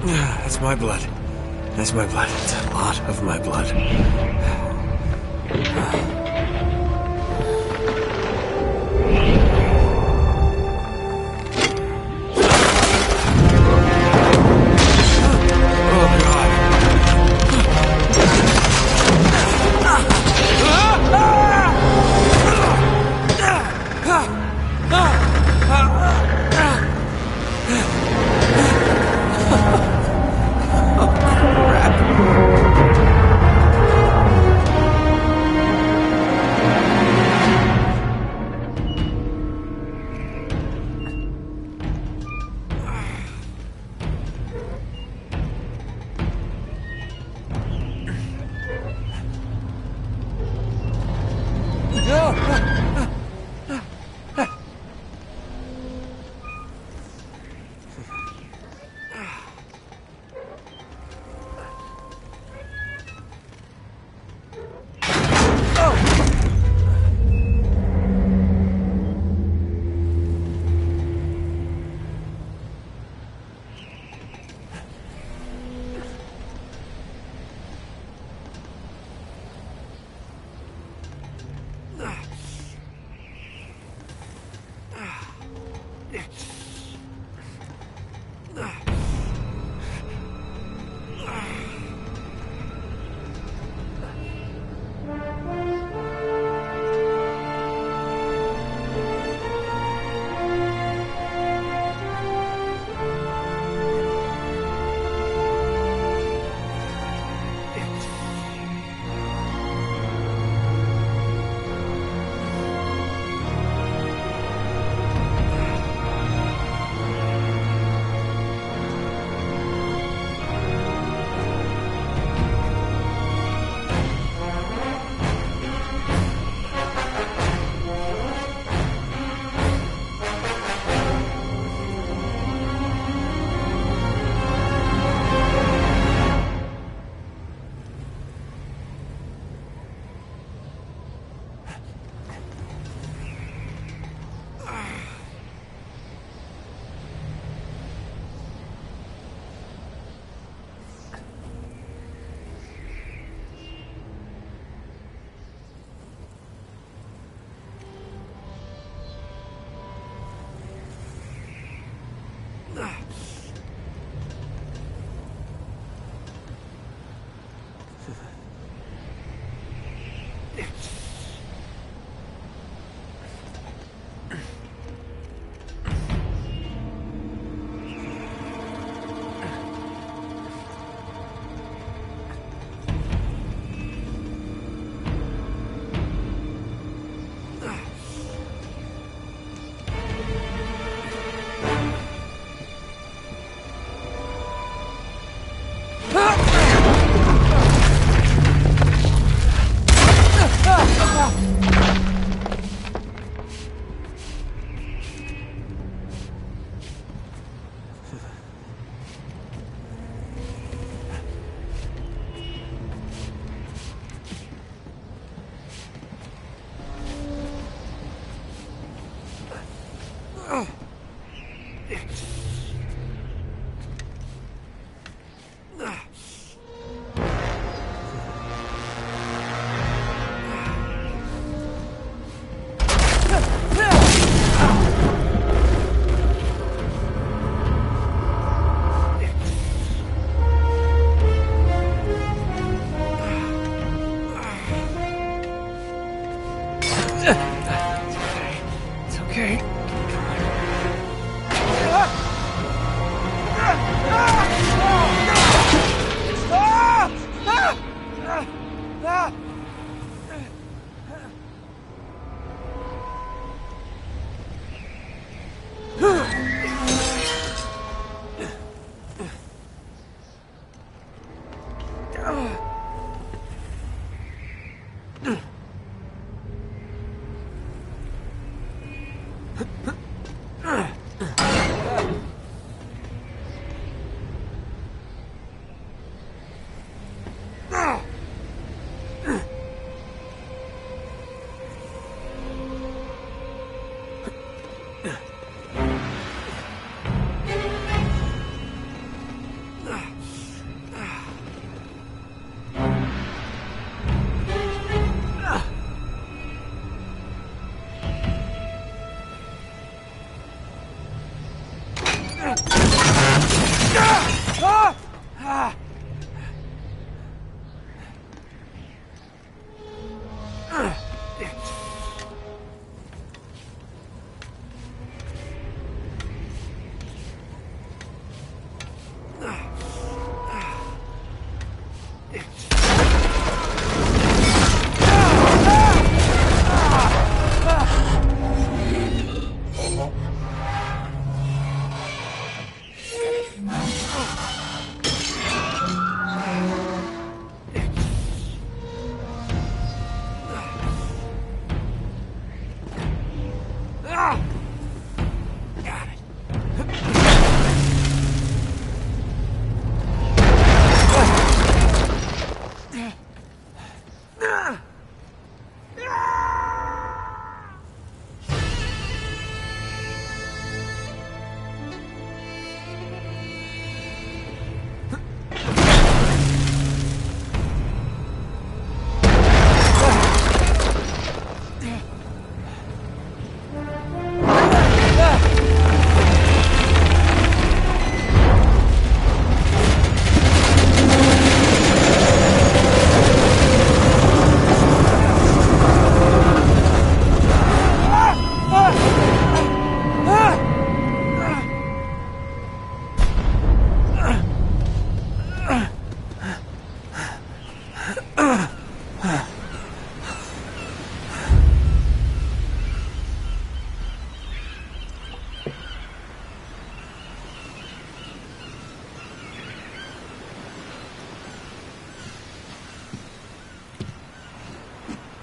That's my blood. That's my blood. It's a lot of my blood.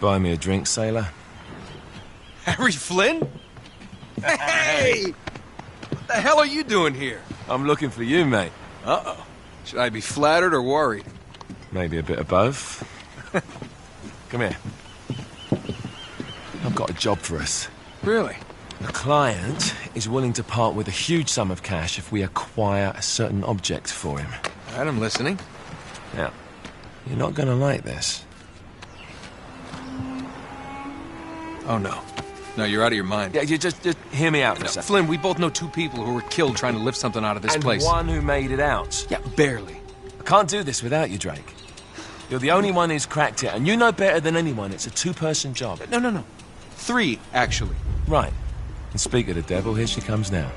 Buy me a drink, sailor. Harry Flynn? Hey! What the hell are you doing here? I'm looking for you, mate. Uh-oh. Should I be flattered or worried? Maybe a bit of both. Come here. I've got a job for us. Really? The client is willing to part with a huge sum of cash if we acquire a certain object for him. All right, I'm listening. Now, you're not going to like this. Oh, no. No, you're out of your mind. Yeah, you just hear me out for a second. Flynn, we both know 2 people who were killed trying to lift something out of this place. And one who made it out. Yeah, barely. I can't do this without you, Drake. You're the only one who's cracked it, and you know better than anyone it's a 2-person job. No. 3, actually. Right. And speak of the devil, here she comes now.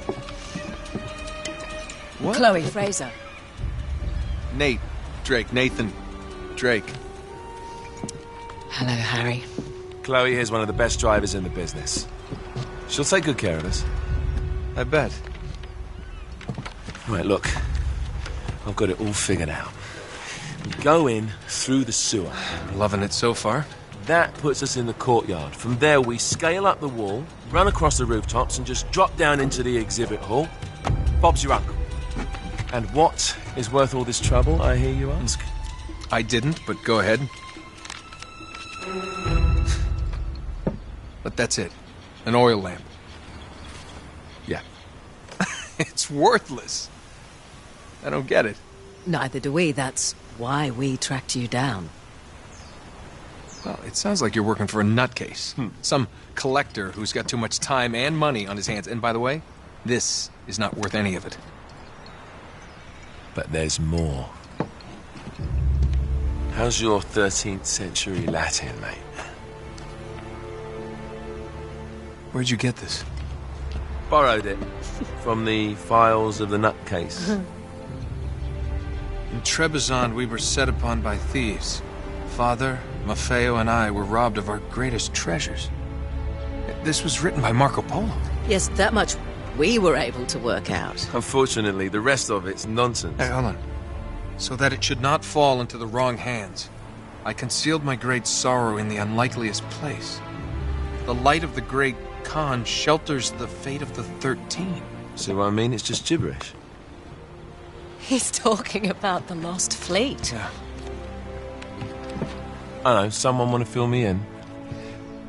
What? Chloe Fraser. Nathan Drake. Hello, Harry. Chloe here's one of the best drivers in the business. She'll take good care of us. I bet. Right, look. I've got it all figured out. We go in through the sewer. Loving it so far. That puts us in the courtyard. From there, we scale up the wall, run across the rooftops, and just drop down into the exhibit hall. Bob's your uncle. And what is worth all this trouble, I hear you ask? I didn't, but go ahead. But that's it. An oil lamp. Yeah. It's worthless. I don't get it. Neither do we. That's why we tracked you down. Well, it sounds like you're working for a nutcase. Some collector who's got too much time and money on his hands. And by the way, this is not worth any of it. But there's more. How's your 13th century Latin, mate? Where'd you get this? Borrowed it from the files of the nutcase. In Trebizond, we were set upon by thieves. Father, Maffeo, and I were robbed of our greatest treasures. This was written by Marco Polo. Yes, that much we were able to work out. Unfortunately, the rest of it's nonsense. Hey, hold on. So that it should not fall into the wrong hands, I concealed my great sorrow in the unlikeliest place. The light of the great Khan shelters the fate of the 13. See what I mean? It's just gibberish. He's talking about the lost fleet. Yeah. I know, someone want to fill me in?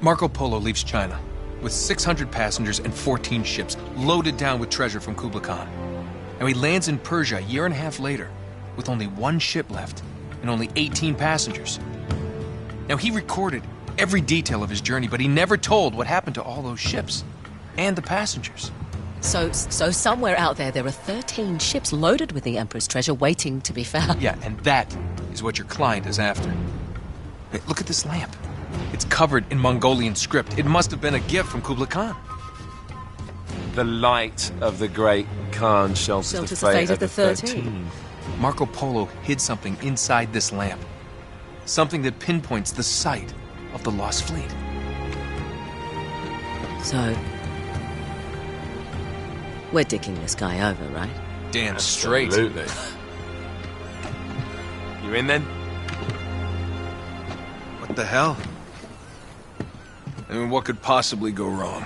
Marco Polo leaves China with 600 passengers and 14 ships loaded down with treasure from Kublai Khan. And he lands in Persia a year and a half later with only 1 ship left and only 18 passengers. Now, he recorded every detail of his journey, but he never told what happened to all those ships and the passengers. So somewhere out there are 13 ships loaded with the Emperor's treasure waiting to be found. Yeah, and that is what your client is after. Hey, look at this lamp. It's covered in Mongolian script. It must have been a gift from Kublai Khan. The light of the great Khan shelters the fate of the 13. Marco Polo hid something inside this lamp. Something that pinpoints the site of the lost fleet. So, we're dicking this guy over, right? Damn straight. Absolutely. You in then? What the hell? I mean, what could possibly go wrong?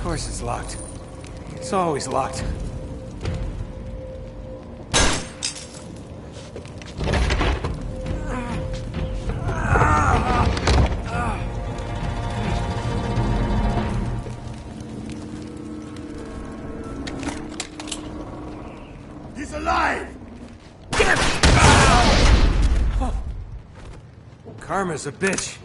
course it's locked. It's always locked. He's alive! Karma's a bitch.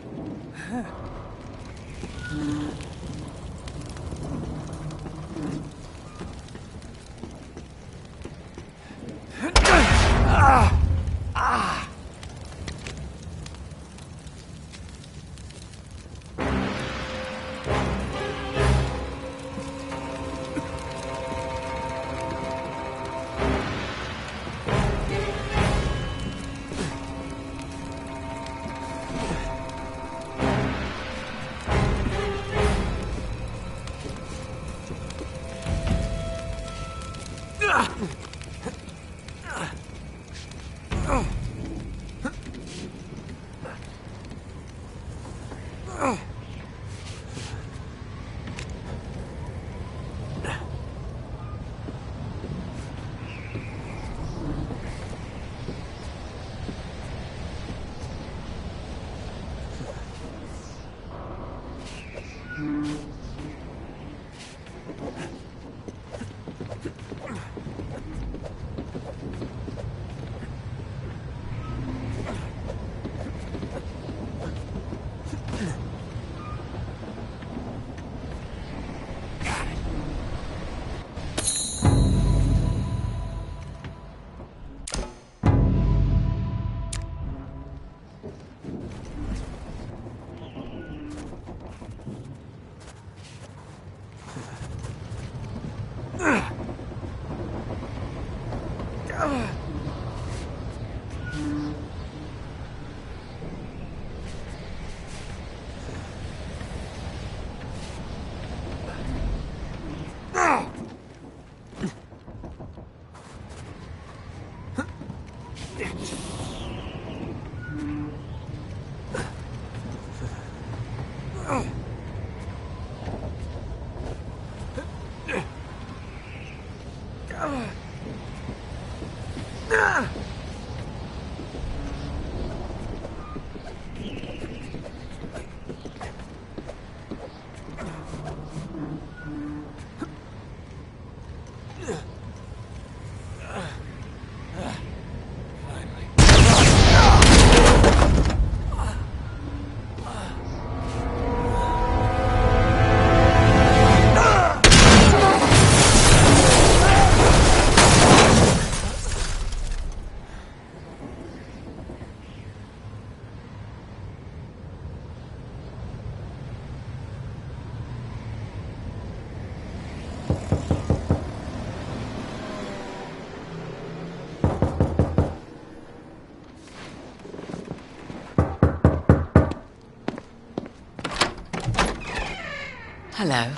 Hello.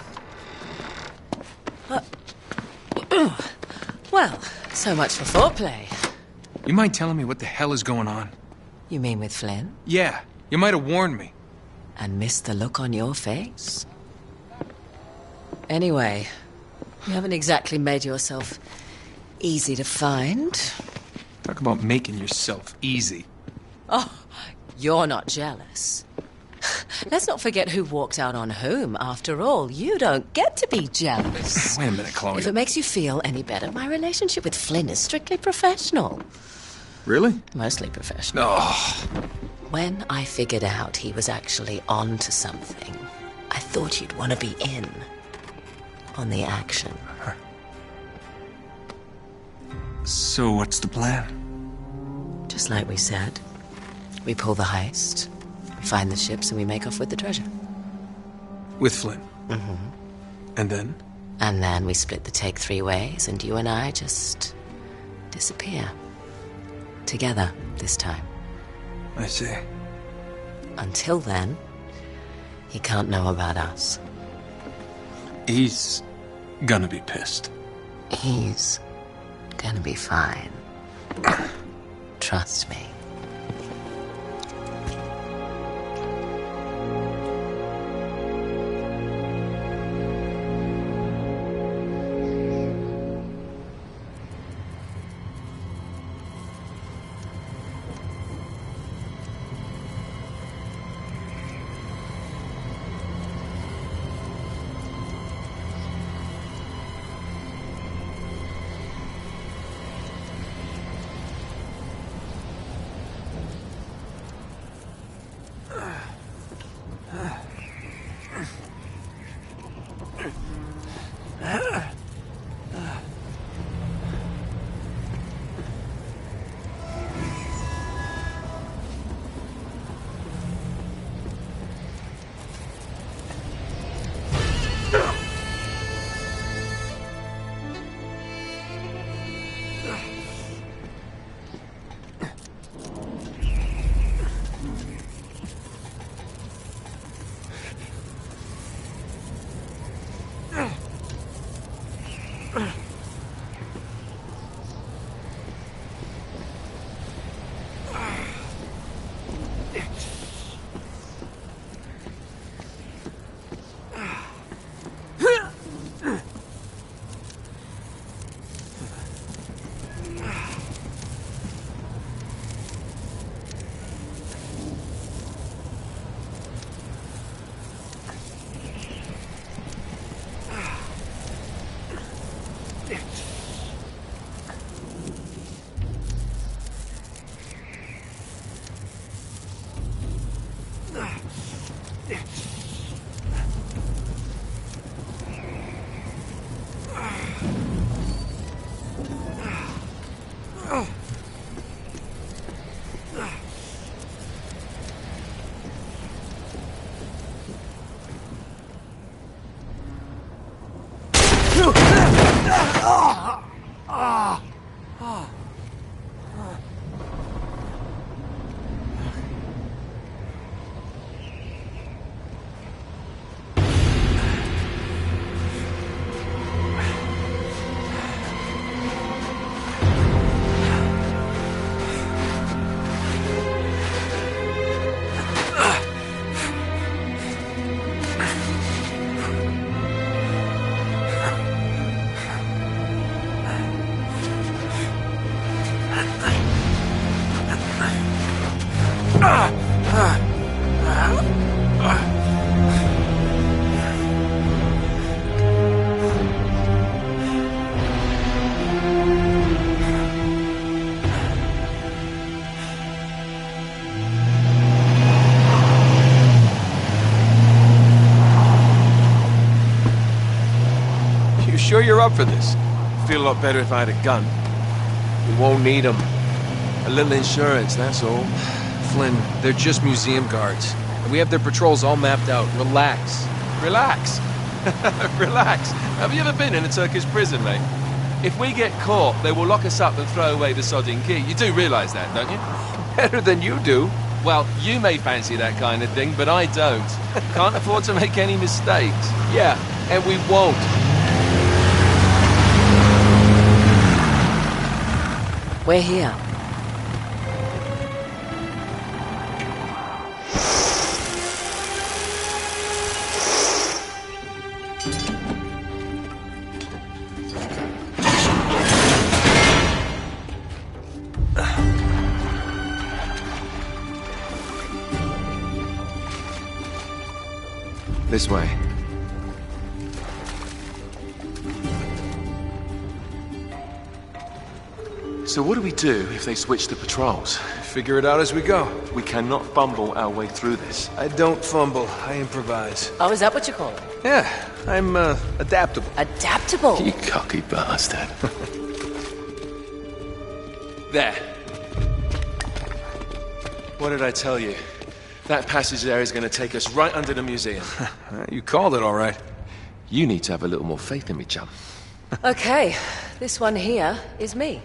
Well, so much for foreplay. You mind telling me what the hell is going on? You mean with Flynn? Yeah, you might have warned me. And missed the look on your face? Anyway, you haven't exactly made yourself easy to find. Talk about making yourself easy. Oh, you're not jealous. Let's not forget who walked out on whom. After all, you don't get to be jealous. Wait a minute, Chloe. If it makes you feel any better, my relationship with Flynn is strictly professional. Really? Mostly professional. Oh. When I figured out he was actually on to something, I thought you'd want to be in on the action. So what's the plan? Just like we said. We pull the heist, we find the ships, and we make off with the treasure. With Flynn? Mm-hmm. And then? And then we split the take 3 ways, and you and I just disappear. Together, this time. I see. Until then, he can't know about us. He's gonna be pissed. He's gonna be fine. Trust me. Sure you're up for this? Feel a lot better if I had a gun. We won't need them. A little insurance, that's all. Flynn, they're just museum guards. And we have their patrols all mapped out. Relax. Relax. Relax. Have you ever been in a Turkish prison, mate? If we get caught, they will lock us up and throw away the sodding key. You do realise that, don't you? Better than you do. Well, you may fancy that kind of thing, but I don't. Can't afford to make any mistakes. Yeah, and we won't. We're here. This way. So what do we do if they switch the patrols? Figure it out as we go. We cannot fumble our way through this. I don't fumble, I improvise. Oh, is that what you call it? Yeah, I'm adaptable. Adaptable? You cocky bastard. There. What did I tell you? That passage there is going to take us right under the museum. You called it all right. You need to have a little more faith in me, chum. Okay, this one here is me.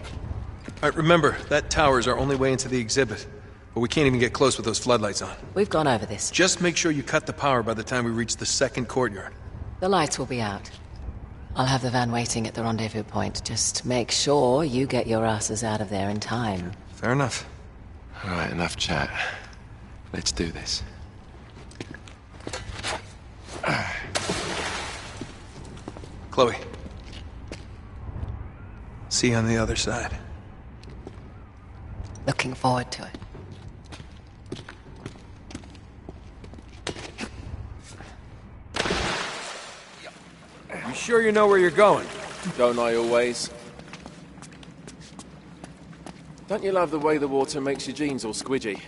All right, remember, that tower is our only way into the exhibit. But we can't even get close with those floodlights on. We've gone over this. Just make sure you cut the power by the time we reach the second courtyard. The lights will be out. I'll have the van waiting at the rendezvous point. Just make sure you get your asses out of there in time. Fair enough. All right, enough chat. Let's do this. Chloe. See you on the other side. Looking forward to it. You sure you know where you're going? Don't I always? Don't you love the way the water makes your jeans all squidgy?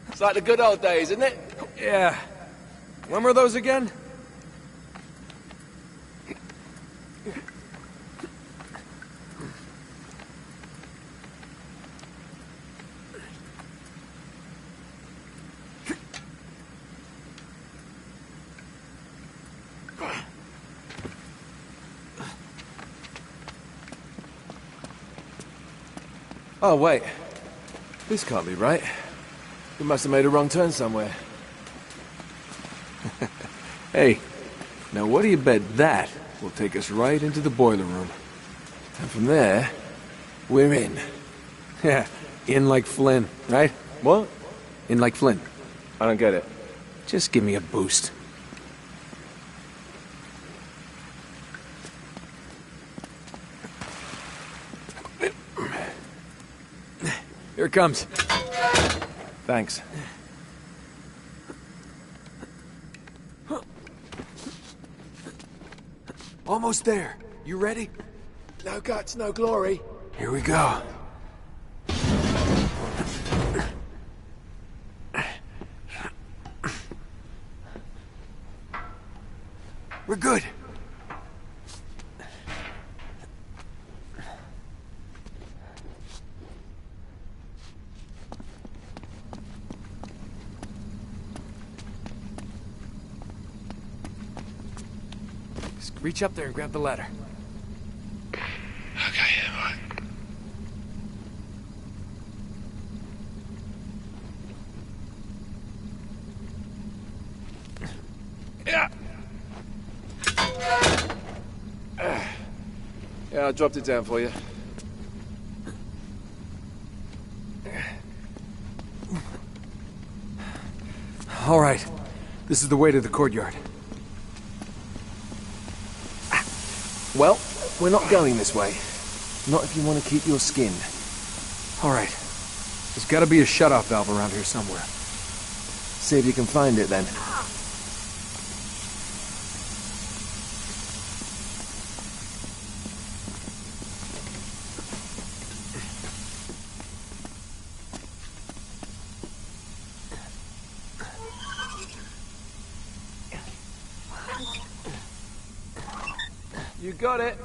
It's like the good old days, isn't it? Yeah. When were those again? Oh, wait. This can't be right. We must have made a wrong turn somewhere. Hey, now what do you bet that will take us right into the boiler room? And from there, we're in. Yeah, in like Flynn, right? What? In like Flynn. I don't get it. Just give me a boost. Here it comes. Thanks. Almost there. You ready? No guts, no glory. Here we go. We're good. Just reach up there and grab the ladder. Okay, all right. Yeah. Yeah, I dropped it down for you. All right. This is the way to the courtyard. Well, we're not going this way. Not if you want to keep your skin. All right. There's got to be a shut-off valve around here somewhere. See if you can find it then. You got it.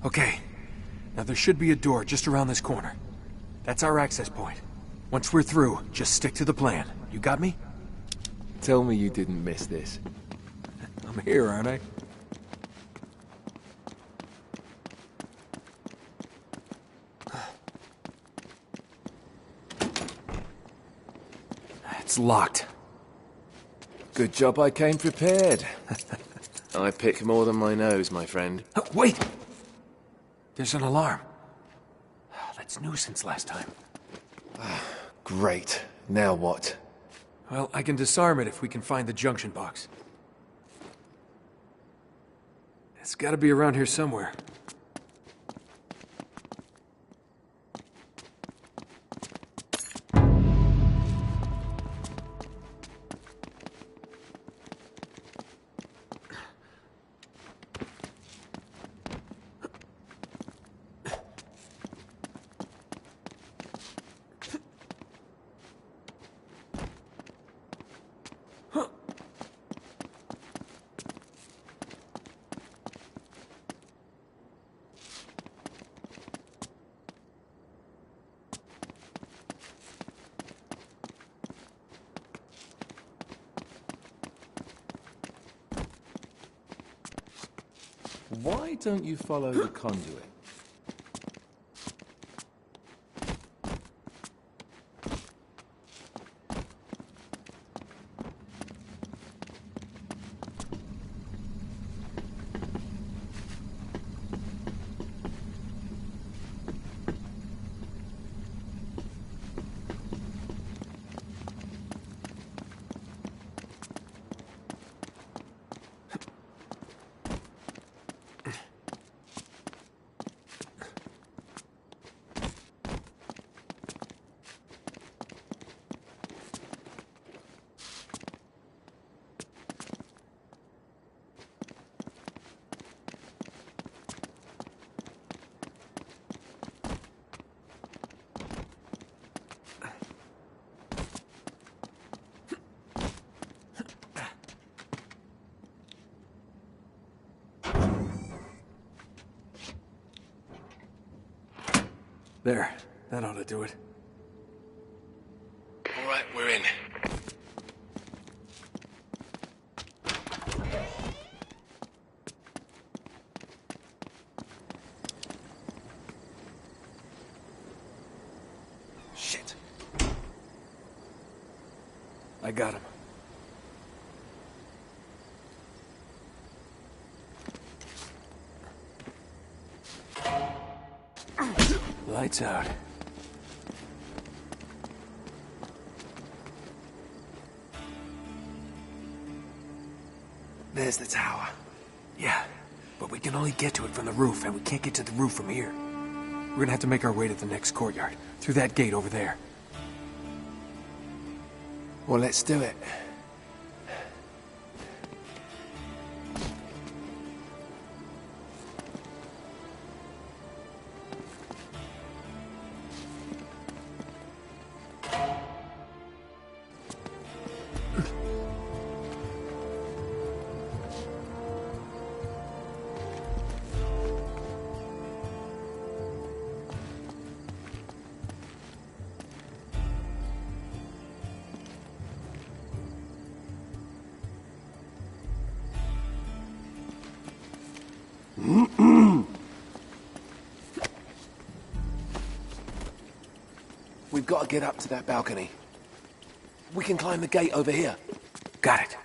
Okay. Now there should be a door just around this corner. That's our access point. Once we're through, just stick to the plan. You got me? Tell me you didn't miss this. I'm here, aren't I? It's locked. Good job I came prepared. I pick more than my nose, my friend. Wait! There's an alarm. That's new since last time. Great. Now what? Well, I can disarm it if we can find the junction box. It's gotta be around here somewhere. Why don't you follow the conduit? There. That ought to do it. All right, we're in. Shit. I got him. Lights out. There's the tower. Yeah, but we can only get to it from the roof, and we can't get to the roof from here. We're gonna have to make our way to the next courtyard, through that gate over there. Well, let's do it. We've got to get up to that balcony. We can climb the gate over here. Got it.